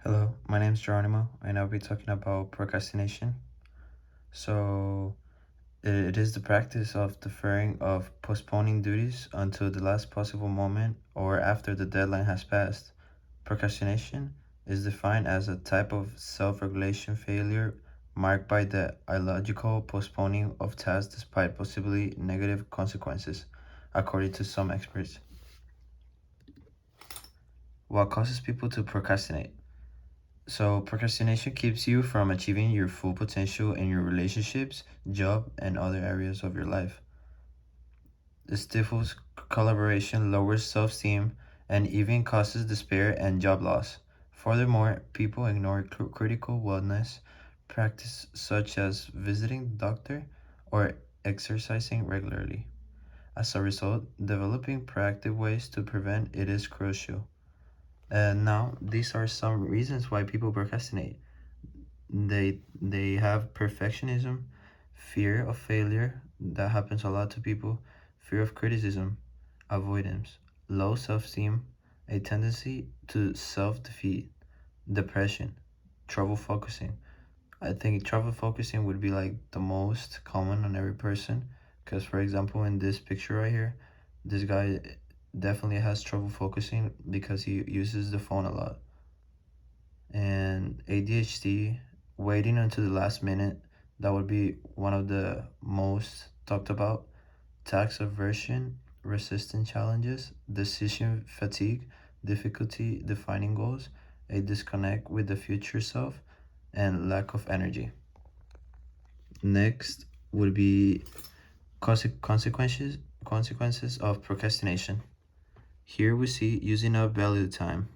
Hello, my name is Jeronimo, and I'll be talking about procrastination. So, it is the practice of deferring, of postponing duties until the last possible moment or after the deadline has passed. Procrastination is defined as a type of self-regulation failure marked by the illogical postponing of tasks despite possibly negative consequences, according to some experts. What causes people to procrastinate? So, procrastination keeps you from achieving your full potential in your relationships, job, and other areas of your life. It stifles collaboration, lowers self esteem, and even causes despair and job loss. Furthermore, people ignore critical wellness practice such as visiting the doctor or exercising regularly. As a result, developing proactive ways to prevent it is crucial. And now, these are some reasons why people procrastinate. They have perfectionism, fear of failure, that happens a lot to people, fear of criticism, avoidance, low self-esteem, a tendency to self-defeat, depression, trouble focusing. I think trouble focusing would be like the most common on every person, because for example in this picture right here, this guy definitely has trouble focusing because he uses the phone a lot. And ADHD, waiting until the last minute, that would be one of the most talked about. Tax aversion, resistant challenges, decision fatigue, difficulty defining goals, a disconnect with the future self, and lack of energy. Next would be consequences of procrastination. Here we see using up valued time.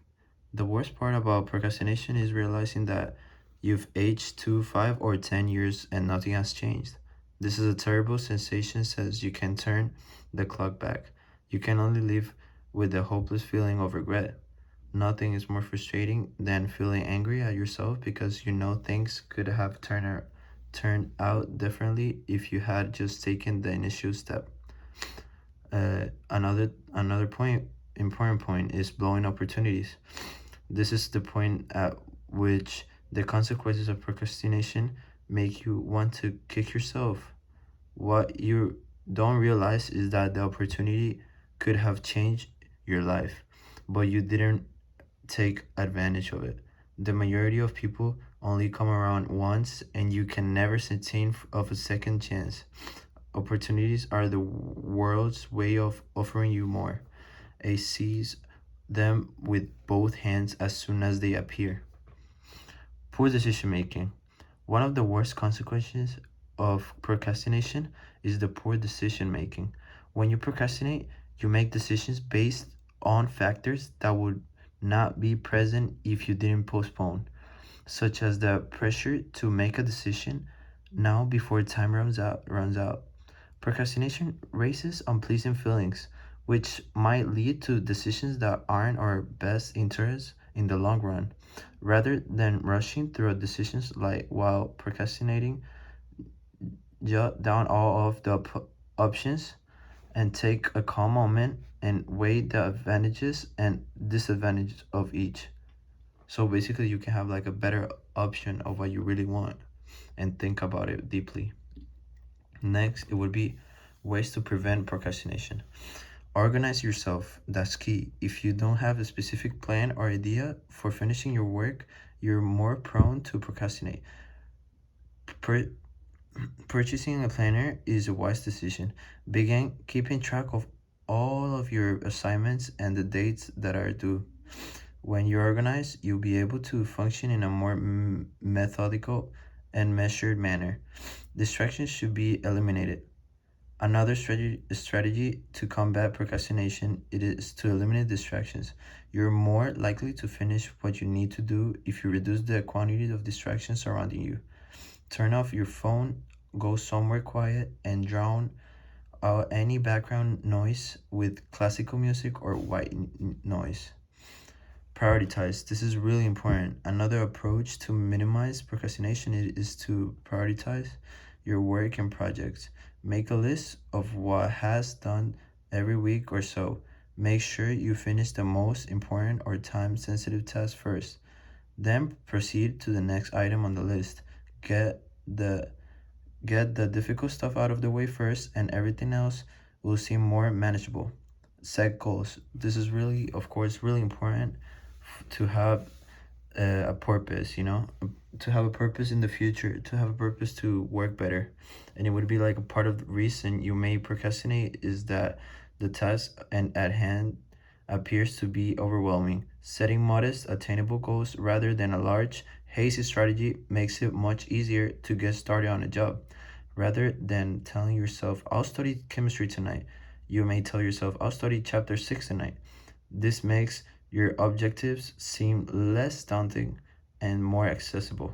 The worst part about procrastination is realizing that you've aged 2, 5, or 10 years and nothing has changed. This is a terrible sensation since you can turn the clock back. You can only live with the hopeless feeling of regret. Nothing is more frustrating than feeling angry at yourself because you know things could have turned out differently if you had just taken the initial step. Another important point is blowing opportunities. This is the point at which the consequences of procrastination make you want to kick yourself. What you don't realize is that the opportunity could have changed your life, but you didn't take advantage of it. The majority of people only come around once, and you can never sustain of a second chance. Opportunities are the world's way of offering you more. A seize them with both hands as soon as they appear. Poor decision making. One of the worst consequences of procrastination is the poor decision making. When you procrastinate, you make decisions based on factors that would not be present if you didn't postpone, such as the pressure to make a decision now before time runs out. Procrastination raises unpleasant feelings, which might lead to decisions that aren't our best interests in the long run. Rather than rushing through decisions like while procrastinating, jot down all of the options and take a calm moment and weigh the advantages and disadvantages of each. So basically, you can have like a better option of what you really want and think about it deeply. Next, it would be ways to prevent procrastination. Organize yourself. That's key. If you don't have a specific plan or idea for finishing your work, you're more prone to procrastinate. Pur- Purchasing a planner is a wise decision. Begin keeping track of all of your assignments and the dates that are due. When you're organized, you'll be able to function in a more methodical and measured manner. Distractions should be eliminated. Another strategy to combat procrastination it is to eliminate distractions. You're more likely to finish what you need to do if you reduce the quantity of distractions surrounding you. Turn off your phone, go somewhere quiet, and drown out any background noise with classical music or white noise. Prioritize. This is really important. Another approach to minimize procrastination is to prioritize your work and projects. Make a list of what has done every week or so. Make sure you finish the most important or time sensitive tasks first. Then proceed to the next item on the list. Get the get the difficult stuff out of the way first, and everything else will seem more manageable. Set goals. This is really, of course, really important to have a purpose, to have a purpose in the future, to have a purpose to work better. And it would be like a part of the reason you may procrastinate is that the task and at hand appears to be overwhelming. Setting modest, attainable goals rather than a large, hasty strategy makes it much easier to get started on a job. Rather than telling yourself, I'll study chemistry tonight, you may tell yourself, I'll study chapter 6 tonight. This makes your objectives seem less daunting and more accessible.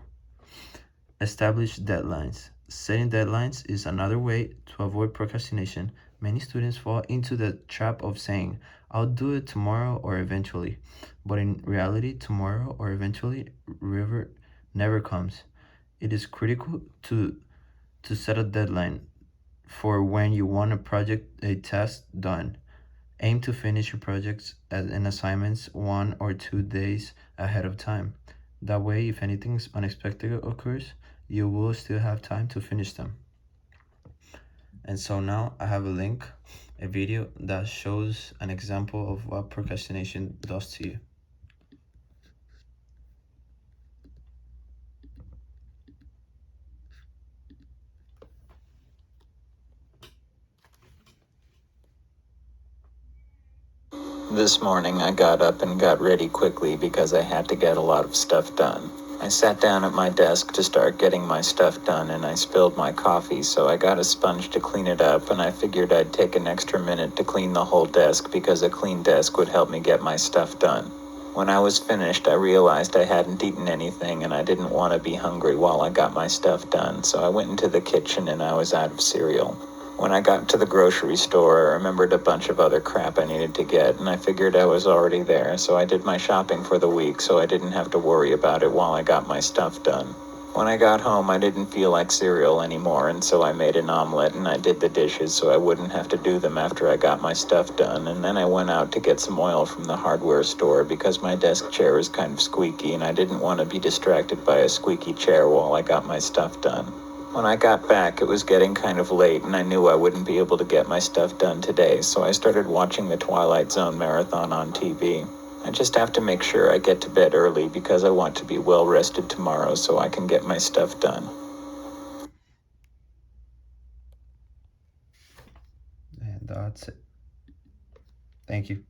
Establish deadlines. Setting deadlines is another way to avoid procrastination. Many students fall into the trap of saying, I'll do it tomorrow or eventually. But in reality, tomorrow or eventually river never comes. It is critical to set a deadline for when you want a task done. Aim to finish your projects and assignments 1 or 2 days ahead of time. That way, if anything unexpected occurs, you will still have time to finish them. And so now I have a video that shows an example of what procrastination does to you. This morning I got up and got ready quickly because I had to get a lot of stuff done. I sat down at my desk to start getting my stuff done and I spilled my coffee, so I got a sponge to clean it up, and I figured I'd take an extra minute to clean the whole desk because a clean desk would help me get my stuff done. When I was finished, I realized I hadn't eaten anything and I didn't want to be hungry while I got my stuff done, so I went into the kitchen and I was out of cereal. When I got to the grocery store, I remembered a bunch of other crap I needed to get, and I figured I was already there, so I did my shopping for the week so I didn't have to worry about it while I got my stuff done. When I got home, I didn't feel like cereal anymore, and so I made an omelet and I did the dishes so I wouldn't have to do them after I got my stuff done, and then I went out to get some oil from the hardware store because my desk chair is kind of squeaky and I didn't want to be distracted by a squeaky chair while I got my stuff done. When I got back, it was getting kind of late, and I knew I wouldn't be able to get my stuff done today, so I started watching the Twilight Zone marathon on TV. I just have to make sure I get to bed early because I want to be well rested tomorrow so I can get my stuff done. And that's it. Thank you.